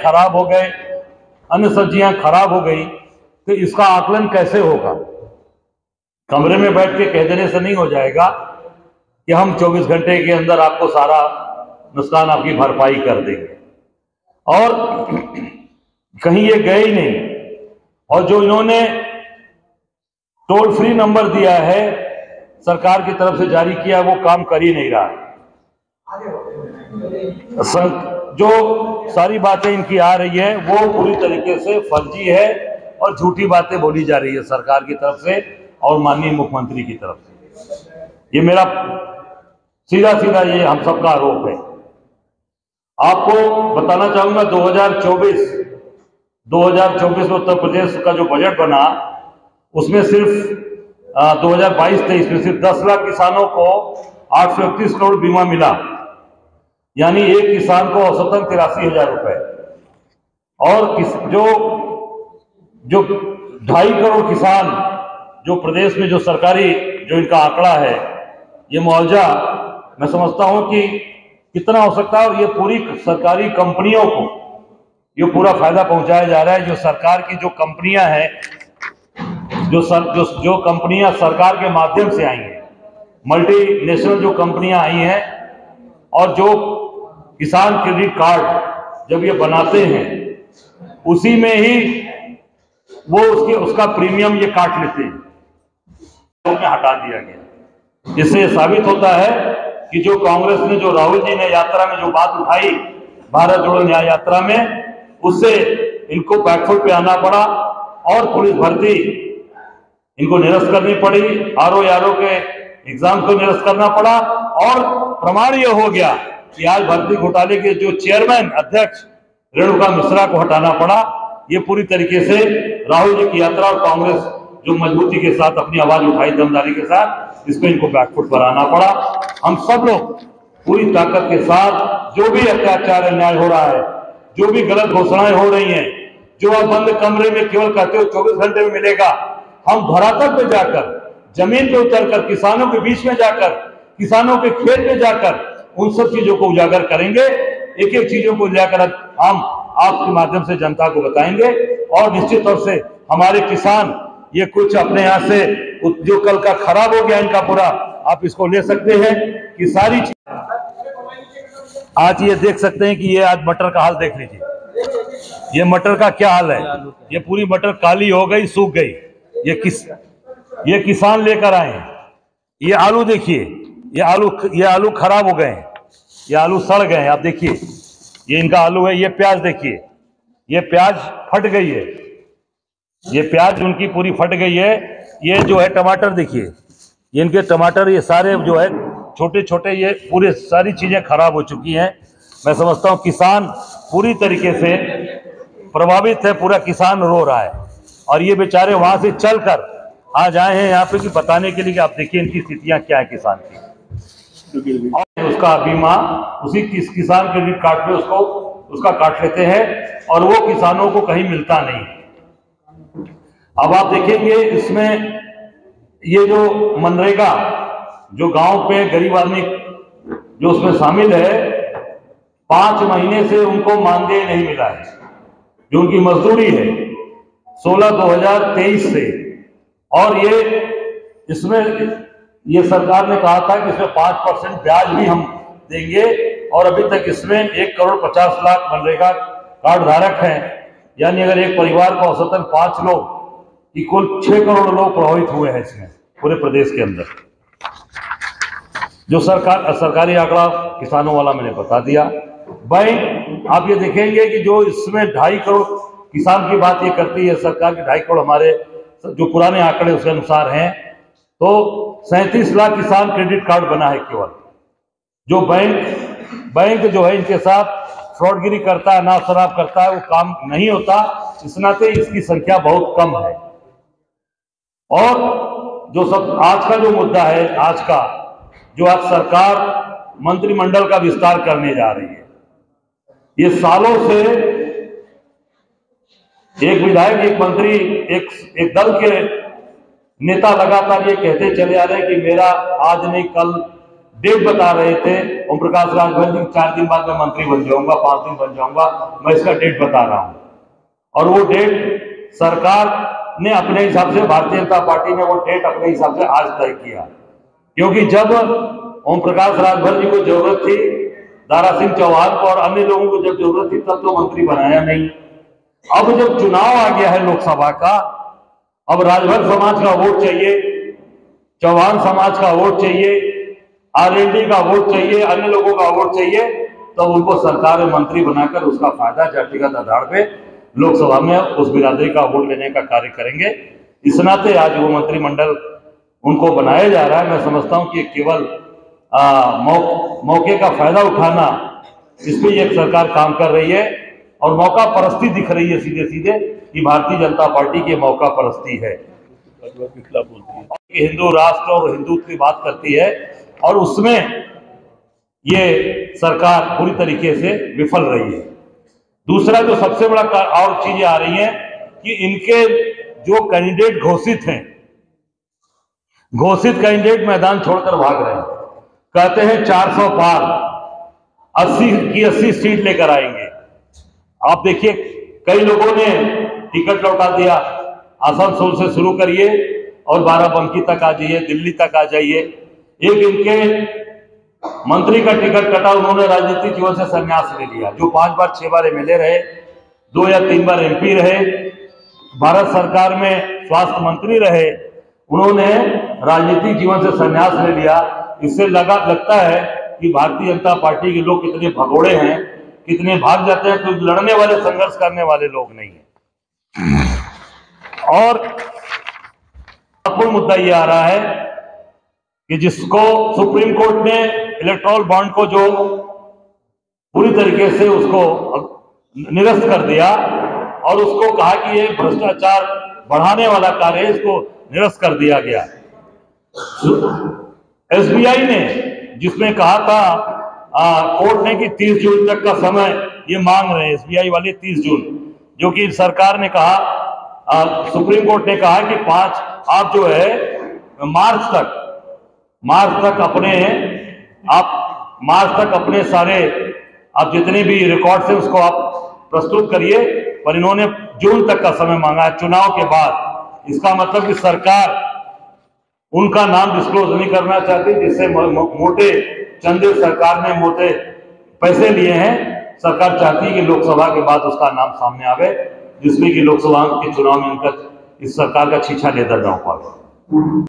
खराब हो गए, अन्य सब्जियां खराब हो गई, तो इसका आकलन कैसे होगा? कमरे में बैठ के कह देने से नहीं हो जाएगा कि हम 24 घंटे के अंदर आपको सारा नुकसान आपकी भरपाई कर देंगे। और कहीं ये गए ही नहीं। और जो इन्होंने टोल फ्री नंबर दिया है, सरकार की तरफ से जारी किया, वो काम कर ही नहीं रहा। जो सारी बातें इनकी आ रही है वो पूरी तरीके से फर्जी है और झूठी बातें बोली जा रही है सरकार की तरफ से और माननीय मुख्यमंत्री की तरफ से। ये मेरा सीधा सीधा ये हम सबका आरोप है। आपको बताना चाहूंगा 2024 में उत्तर प्रदेश का जो बजट बना, उसमें सिर्फ 2022-23 में सिर्फ 10 लाख किसानों को 831 करोड़ बीमा मिला, यानी एक किसान को औसतन 83,000 रुपए। और जो 2.5 करोड़ किसान जो प्रदेश में जो सरकारी जो इनका आंकड़ा है, ये मुआवजा मैं समझता हूं कि कितना हो सकता है। ये पूरी सरकारी कंपनियों को ये पूरा फायदा पहुंचाया जा रहा है। जो सरकार की जो कंपनियां हैं, जो कंपनियां सरकार के माध्यम से आई हैं, मल्टीनेशनल जो कंपनियां आई हैं, और जो किसान क्रेडिट कार्ड जब ये बनाते हैं, उसी में ही वो उसका प्रीमियम ये काट लेते हैं, तो हटा दिया गया। इससे साबित होता है कि जो कांग्रेस ने, जो राहुल जी ने यात्रा में जो बात उठाई भारत जोड़ो न्याय यात्रा में, उससे इनको बैकफुट पे आना पड़ा और पुलिस भर्ती इनको निरस्त करनी पड़ी, आरओ के एग्जाम को निरस्त करना पड़ा। और प्रमाण ये हो गया कि आज भर्ती घोटाले के जो चेयरमैन अध्यक्ष रेणुका मिश्रा को हटाना पड़ा। ये पूरी तरीके से राहुल जी की यात्रा और कांग्रेस जो मजबूती के साथ अपनी आवाज उठाई दमदारी के साथ, इसको इनको बैकफुट पर आना पड़ा। हम सब लोग पूरी ताकत के साथ जो भी अत्याचार अन्याय हो रहा है, जो भी गलत घोषणाएं हो रही हैं, जो आप बंद कमरे में केवल कहते हो 24 घंटे में मिलेगा, हम धरातल पे जाकर, जमीन पे उतरकर, किसानों के बीच में जाकर, किसानों के खेत में जाकर उन सब चीजों को उजागर करेंगे। एक एक चीजों को लेकर हम आपके माध्यम से जनता को बताएंगे। और निश्चित तौर से हमारे किसान ये कुछ अपने यहाँ से जो कल का खराब हो गया इनका पूरा, आप इसको ले सकते हैं कि सारी चीज। आज ये देख सकते हैं कि ये आज मटर का हाल देख लीजिए। ये मटर का क्या हाल है, ये पूरी मटर काली हो गई, सूख गई। ये किसान लेकर आए हैं। ये आलू देखिए, ये आलू खराब हो गए हैं, ये आलू सड़ गए हैं। आप देखिए, ये इनका आलू है। ये प्याज देखिए, ये प्याज फट गई है, ये प्याज उनकी पूरी फट गई है। ये जो है टमाटर देखिए, ये इनके टमाटर, ये सारे जो है छोटे छोटे, ये पूरे सारी चीजें खराब हो चुकी हैं। मैं समझता हूं किसान पूरी तरीके से प्रभावित है, पूरा किसान रो रहा है। और ये बेचारे वहां से चलकर आज आए हैं यहाँ पे कि बताने के लिए कि आप देखिए इनकी स्थितियां क्या है किसान की। और उसका बीमा उसी किसान क्रेडिट कार्ड पे उसका काट लेते हैं और वो किसानों को कहीं मिलता नहीं। अब आप देखेंगे इसमें ये जो मनरेगा, जो गांव पे गरीब आदमी जो उसमें शामिल है, 5 महीने से उनको मानदेय नहीं मिला है। जो उनकी मजदूरी है 16/2023 से। और इसमें ये सरकार ने कहा था कि इसमें 5% ब्याज भी हम देंगे। और अभी तक इसमें 1,50,00,000 मनरेगा कार्ड धारक हैं, यानी अगर एक परिवार को औसतन 5 लोग की कुल 6 करोड़ लोग प्रभावित हुए हैं इसमें पूरे प्रदेश के अंदर। जो सरकारी आंकड़ा किसानों वाला मैंने बता दिया। बैंक आप ये देखेंगे कि जो इसमें 2.5 करोड़ किसान की बात ये करती है सरकार की, 2.5 करोड़ हमारे जो पुराने आंकड़े उसके अनुसार हैं, तो 37 लाख किसान क्रेडिट कार्ड बना है केवल। जो बैंक जो है इनके साथ फ्रॉडगिरी करता है, नाप शराब करता है, वो काम नहीं होता। इस नाते इसकी संख्या बहुत कम है। और जो सब आज का जो मुद्दा है, आज का जो आज सरकार मंत्रिमंडल का विस्तार करने जा रही है, ये सालों से एक विधायक, एक मंत्री, एक दल के नेता लगातार ये कहते चले आ रहे हैं कि मेरा आज नहीं कल डेट बता रहे थे ओम प्रकाश राजभर जी, 4 दिन बाद मैं मंत्री बन जाऊंगा, 5 दिन बन जाऊंगा, मैं इसका डेट बता रहा हूं। और वो डेट सरकार ने अपने हिसाब से, भारतीय जनता पार्टी ने वो डेट अपने हिसाब से आज तय किया, क्योंकि जब ओम प्रकाश राजभर जी को जरूरत थी, दारा सिंह चौहान को और अन्य लोगों को जब जरूरत थी, तब तो मंत्री बनाया नहीं। अब जब चुनाव आ गया है लोकसभा का, अब राजभर समाज का वोट चाहिए, चौहान समाज का वोट चाहिए, आरएलडी का वोट चाहिए, अन्य लोगों का वोट चाहिए, तो उनको सरकार में मंत्री बनाकर उसका फायदा व्यक्तिगत आधार पे लोकसभा में उस बिरादरी का वोट लेने का कार्य करेंगे। इस नाते आज वो मंत्रिमंडल उनको बनाया जा रहा है। मैं समझता हूं कि केवल मौके का फायदा उठाना, इस पर एक सरकार काम कर रही है और मौका परस्ती दिख रही है सीधे सीधे कि भारतीय जनता पार्टी की मौका परस्ती है, हिंदू राष्ट्र और हिंदुत्व की बात करती है, और उसमें ये सरकार पूरी तरीके से विफल रही है। दूसरा जो सबसे बड़ा और चीजें आ रही हैं कि इनके जो कैंडिडेट घोषित हैं, घोषित कैंडिडेट मैदान छोड़कर भाग रहे हैं, कहते हैं 400 पार 80 की 80 सीट लेकर आएंगे। आप देखिए, कई लोगों ने टिकट लौटा दिया, आसनसोल से शुरू करिए और बाराबंकी तक आ जाइए, दिल्ली तक आ जाइए। एक इनके मंत्री का टिकट कटा, उन्होंने राजनीतिक जीवन से संन्यास ले लिया, जो 5 बार 6 बार एमएलए रहे, 2 या 3 बार एमपी रहे, भारत सरकार में स्वास्थ्य मंत्री रहे, उन्होंने राजनीतिक जीवन से संन्यास ले लिया। इससे लगता है कि भारतीय जनता पार्टी के लोग कितने भगोड़े हैं, कितने भाग जाते हैं, तो लड़ने वाले, संघर्ष करने वाले लोग नहीं है। और महत्वपूर्ण मुद्दा यह आ रहा है कि जिसको सुप्रीम कोर्ट ने इलेक्टोरल बॉन्ड को जो पूरी तरीके से उसको निरस्त कर दिया और उसको कहा कि ये भ्रष्टाचार बढ़ाने वाला कार्य है, इसको निरस्त कर दिया गया। एसबीआई ने जिसमें कहा था कोर्ट ने कि 30 जून तक का समय ये मांग रहे हैं, एसबीआई वाले 30 जून, जो कि सरकार ने कहा, सुप्रीम कोर्ट ने कहा कि 5 आप जो है मार्च तक अपने सारे आप जितने भी रिकॉर्ड्स हैं उसको आप प्रस्तुत करिए, पर इन्होंने जून तक का समय मांगा है, चुनाव के बाद। इसका मतलब कि सरकार उनका नाम डिस्क्लोज नहीं करना चाहती, जिससे मोटे चंदे सरकार ने मोटे पैसे लिए हैं। सरकार चाहती है कि लोकसभा के बाद उसका नाम सामने आवे, जिसमें कि लोकसभा के चुनाव में इनका इस सरकार का छीछा लेदर ना हो पाए।